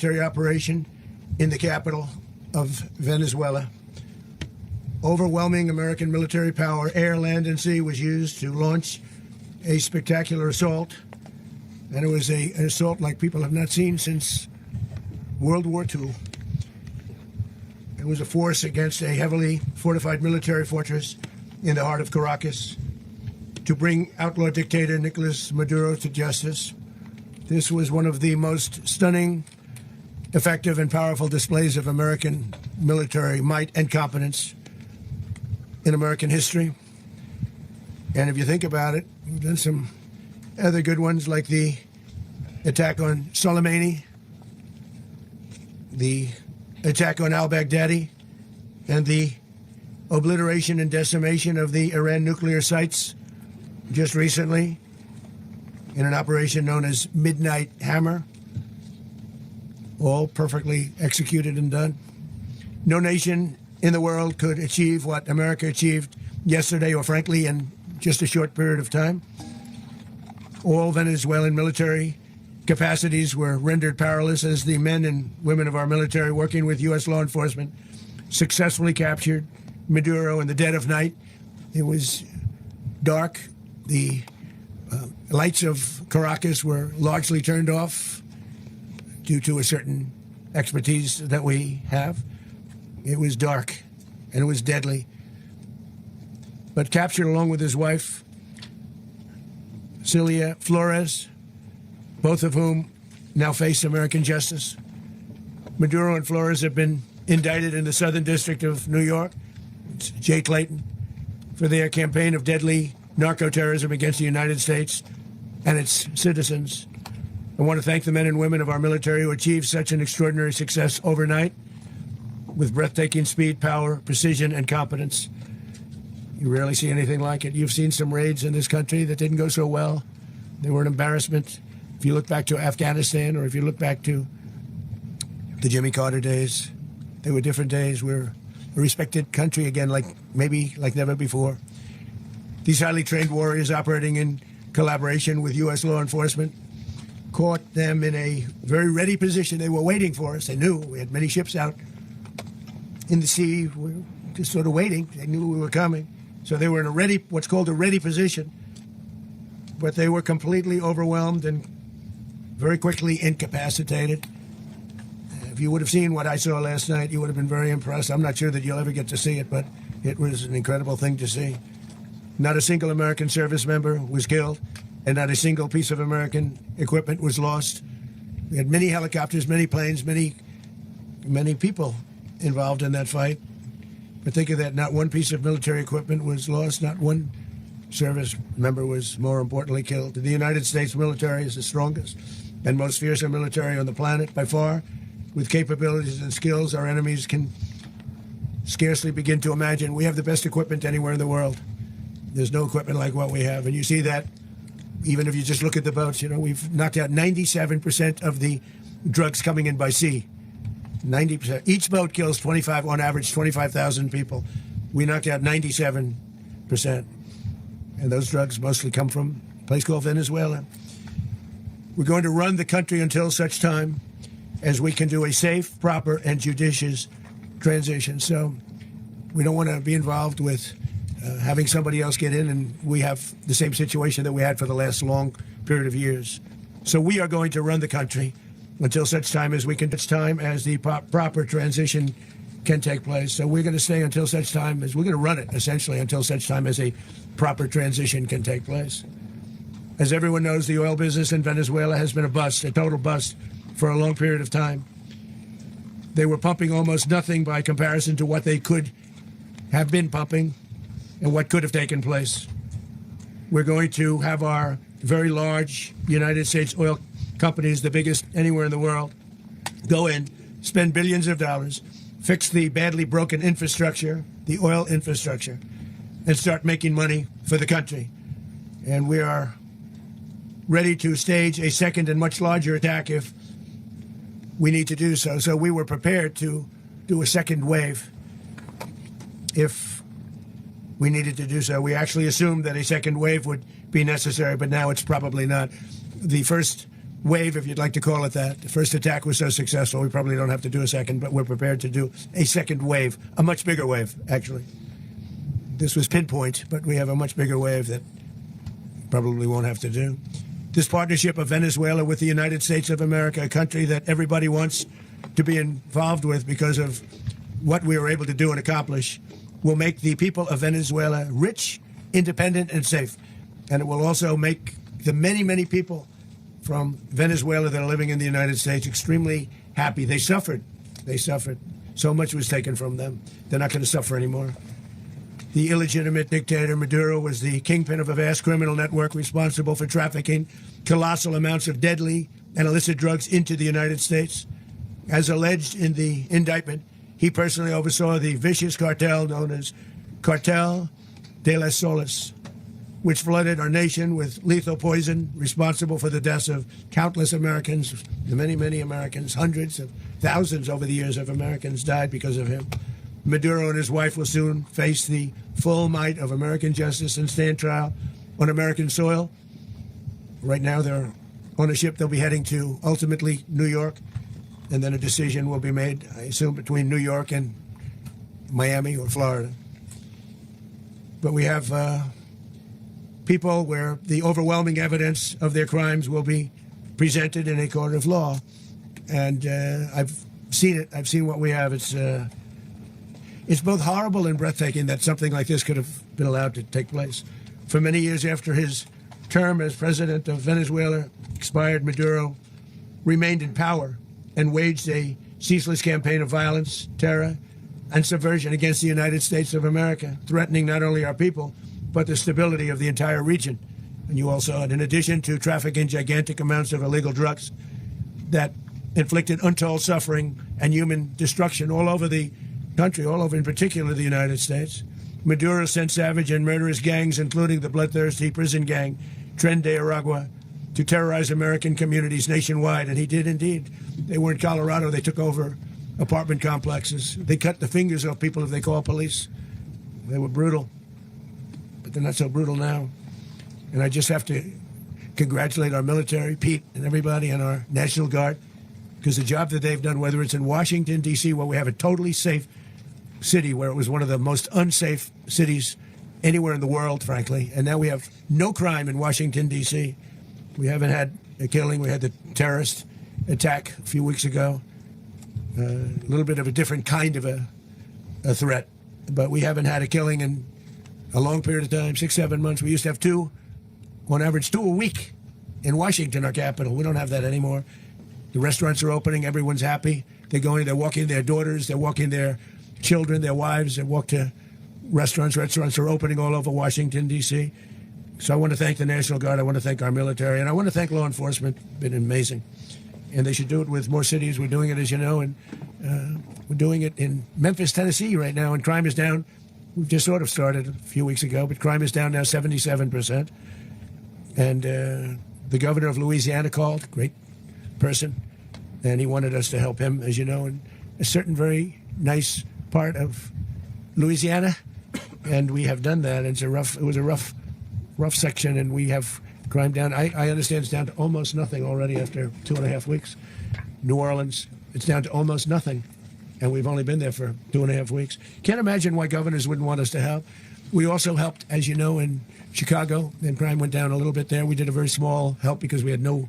military operation in the capital of Venezuela. Overwhelming American military power, air, land, and sea, was used to launch a spectacular assault. And it was an assault like people have not seen since World War II. It was a force against a heavily fortified military fortress in the heart of Caracas to bring outlaw dictator Nicolas Maduro to justice. This was one of the most stunning, effective, and powerful displays of American military might and competence in American history. And if you think about it, we've done some other good ones, like the attack on Soleimani, the attack on al-Baghdadi, and the obliteration and decimation of the Iran nuclear sites just recently in an operation known as Midnight Hammer. All perfectly executed and done. No nation in the world could achieve what America achieved yesterday, or frankly in just a short period of time. All Venezuelan military capacities were rendered powerless as the men and women of our military, working with U.S. law enforcement, successfully captured Maduro in the dead of night. It was dark. The lights of Caracas were largely turned off due to a certain expertise that we have. It was dark, and it was deadly. But captured along with his wife, Celia Flores, both of whom now face American justice. Maduro and Flores have been indicted in the Southern District of New York, it's Jay Clayton, for their campaign of deadly narco-terrorism against the United States and its citizens. I want to thank the men and women of our military who achieved such an extraordinary success overnight with breathtaking speed, power, precision, and competence. You rarely see anything like it. You've seen some raids in this country that didn't go so well. They were an embarrassment. If you look back to Afghanistan, or if you look back to the Jimmy Carter days, they were different days. We're a respected country again, like never before. These highly trained warriors, operating in collaboration with U.S. law enforcement, caught them in a very ready position. They were waiting for us. They knew we had many ships out in the sea. We were just sort of waiting. They knew we were coming. So they were in a ready, what's called a ready position. But they were completely overwhelmed and very quickly incapacitated. If you would have seen what I saw last night, you would have been very impressed. I'm not sure that you'll ever get to see it, but it was an incredible thing to see. Not a single American service member was killed, and not a single piece of American equipment was lost. We had many helicopters, many planes, many people involved in that fight. But think of that, not one piece of military equipment was lost, not one service member was, more importantly, killed. The United States military is the strongest and most fearsome military on the planet by far, with capabilities and skills our enemies can scarcely begin to imagine. We have the best equipment anywhere in the world. There's no equipment like what we have, and you see that even if you just look at the boats. You know, we've knocked out 97% of the drugs coming in by sea. 90%. Each boat kills on average, 25,000 people. We knocked out 97%. And those drugs mostly come from a place called Venezuela. We're going to run the country until such time as we can do a safe, proper, and judicious transition. So we don't want to be involved with having somebody else get in, and we have the same situation that we had for the last long period of years. So we are going to run the country until such time as we can, as the proper transition can take place. So we're going to stay until such time as, we're going to run it, essentially, until such time as a proper transition can take place. As everyone knows, the oil business in Venezuela has been a bust, a total bust, for a long period of time. They were pumping almost nothing by comparison to what they could have been pumping and what could have taken place. We're going to have our very large United States oil companies, the biggest anywhere in the world, go in, spend billions of dollars, fix the badly broken infrastructure, the oil infrastructure, and start making money for the country. And we are ready to stage a second and much larger attack if we need to do so. So we were prepared to do a second wave if we needed to do so. We actually assumed that a second wave would be necessary, but now it's probably not. The first wave, if you'd like to call it that. The first attack was so successful, we probably don't have to do a second, but we're prepared to do a second wave, a much bigger wave, actually. This was pinpoint, but we have a much bigger wave that probably won't have to do. This partnership of Venezuela with the United States of America, a country that everybody wants to be involved with because of what we were able to do and accomplish, will make the people of Venezuela rich, independent, and safe. And it will also make the many, many people from Venezuela that are living in the United States extremely happy. They suffered. They suffered. So much was taken from them. They're not going to suffer anymore. The illegitimate dictator Maduro was the kingpin of a vast criminal network responsible for trafficking colossal amounts of deadly and illicit drugs into the United States. As alleged in the indictment, he personally oversaw the vicious cartel known as Cartel de las Solas, which flooded our nation with lethal poison, responsible for the deaths of countless Americans, many, many Americans, hundreds of thousands over the years of Americans died because of him. Maduro and his wife will soon face the full might of American justice and stand trial on American soil. Right now, they're on a ship. They'll be heading to, ultimately, New York, and then a decision will be made, I assume, between New York and Miami or Florida. But we have people where the overwhelming evidence of their crimes will be presented in a court of law. And I've seen it. I've seen what we have. It's both horrible and breathtaking that something like this could have been allowed to take place. For many years after his term as president of Venezuela expired, Maduro remained in power and waged a ceaseless campaign of violence, terror, and subversion against the United States of America, threatening not only our people, but the stability of the entire region. And you all saw it. In addition to trafficking gigantic amounts of illegal drugs that inflicted untold suffering and human destruction all over the country, all over, in particular, the United States. Maduro sent savage and murderous gangs, including the bloodthirsty prison gang, Tren de Aragua, to terrorize American communities nationwide, and he did indeed. They were in Colorado. They took over apartment complexes. They cut the fingers off people if they call police. They were brutal, but they're not so brutal now. And I just have to congratulate our military, Pete, and everybody, and our National Guard, because the job that they've done, whether it's in Washington, D.C., where we have a totally safe city, where it was one of the most unsafe cities anywhere in the world, frankly, and now we have no crime in Washington, D.C. We haven't had a killing. We had the terrorist attack a few weeks ago. A little bit of a different kind of a threat, but we haven't had a killing in a long period of time, 6-7 months. We used to have two, on average, 2 a week in Washington, our capital. We don't have that anymore. The restaurants are opening. Everyone's happy. They're walking their daughters. They're walking their children, their wives. They walk to restaurants. Restaurants are opening all over Washington, D.C. So I want to thank the National Guard. I want to thank our military. And I want to thank law enforcement. It's been amazing. And they should do it with more cities. We're doing it, as you know, and we're doing it in Memphis, Tennessee right now, and crime is down. We've just sort of started a few weeks ago, but crime is down now 77%. And the governor of Louisiana called, great person, and he wanted us to help him, as you know, in a certain very nice part of Louisiana, and we have done that. It was a rough section, and we have crime down. I understand it's down to almost nothing already after 2.5 weeks. New Orleans, it's down to almost nothing, and we've only been there for 2.5 weeks. Can't imagine why governors wouldn't want us to help. We also helped, as you know, in Chicago, and crime went down a little bit there. We did a very small help because we had no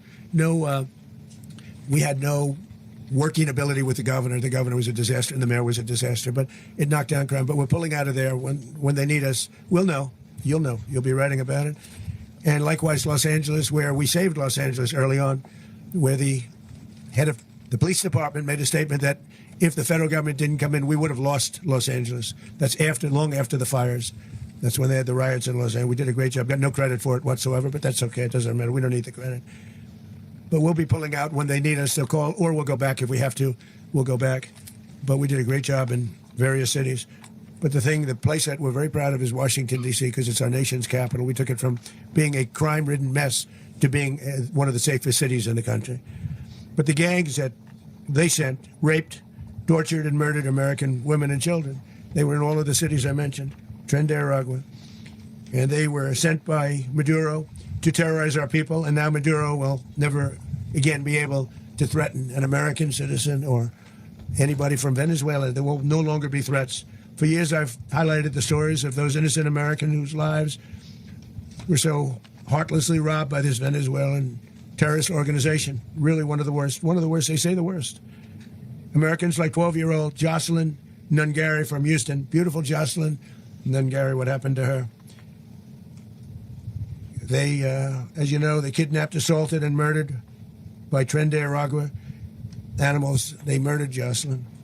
working ability with the governor. The governor was a disaster, and the mayor was a disaster, but it knocked down crime. But we're pulling out of there. When they need us, we'll know. You'll know. You'll be writing about it. And likewise, Los Angeles, where we saved Los Angeles early on, where the head of the police department made a statement that if the federal government didn't come in, we would have lost Los Angeles. That's long after the fires. That's when they had the riots in Los Angeles. We did a great job. Got no credit for it whatsoever, but that's okay. It doesn't matter. We don't need the credit. But we'll be pulling out when they need us. They'll call, or we'll go back if we have to. We'll go back. But we did a great job in various cities. But the place that we're very proud of is Washington, D.C., because it's our nation's capital. We took it from being a crime-ridden mess to being one of the safest cities in the country. But the gangs that they sent raped, tortured, and murdered American women and children. They were in all of the cities I mentioned, Tren de Aragua. And they were sent by Maduro to terrorize our people, and now Maduro will never again, be able to threaten an American citizen or anybody from Venezuela. There will no longer be threats. For years, I've highlighted the stories of those innocent Americans whose lives were so heartlessly robbed by this Venezuelan terrorist organization. Really one of the worst. One of the worst. They say the worst. Americans like 12-year-old Jocelyn Nungary from Houston. Beautiful Jocelyn Nungary. What happened to her? They, as you know, they kidnapped, assaulted, and murdered by Tren de Aragua animals. They murdered Jocelyn.